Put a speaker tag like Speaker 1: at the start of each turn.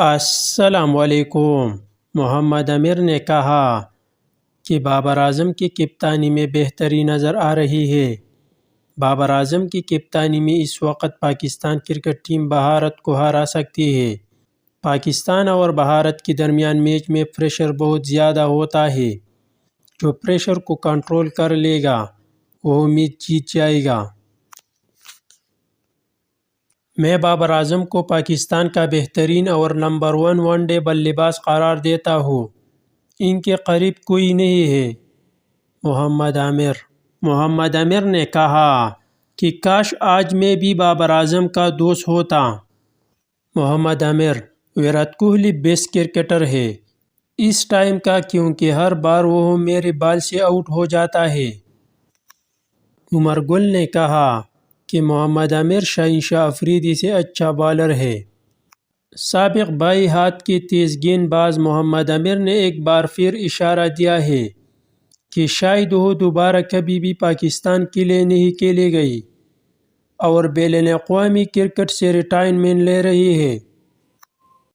Speaker 1: السلام علیکم۔ محمد عامر نے کہا کہ بابر اعظم کی کپتانی میں بہتری نظر آ رہی ہے۔ بابر اعظم کی کپتانی میں اس وقت پاکستان کرکٹ ٹیم بھارت کو ہرا سکتی ہے۔ پاکستان اور بھارت کے درمیان میچ میں پریشر بہت زیادہ ہوتا ہے۔ جو پریشر کو کنٹرول کر لے گا وہ میچ جیت جائے گا۔ میں بابر اعظم کو پاکستان کا بہترین اور نمبر 1 ون ڈے بلے باز قرار دیتا ہوں۔ ان کے قریب کوئی نہیں ہے۔ محمد عامر نے کہا کہ کاش آج میں بھی بابر اعظم کا دوست ہوتا۔ محمد عامر: ویرات کوہلی بیسٹ کرکٹر ہے اس ٹائم کا، کیونکہ ہر بار وہ میرے بال سے آؤٹ ہو جاتا ہے۔ عمر گل نے کہا کہ محمد عامر شہنشاہ افریدی سے اچھا بالر ہے۔ سابق بائیں ہاتھ کے تیز گیند باز محمد عامر نے ایک بار پھر اشارہ دیا ہے کہ شاید وہ دوبارہ کبھی بھی پاکستان کے لیے نہیں کھیلے گی اور بین الاقوامی کرکٹ سے ریٹائرمنٹ لے رہی ہے۔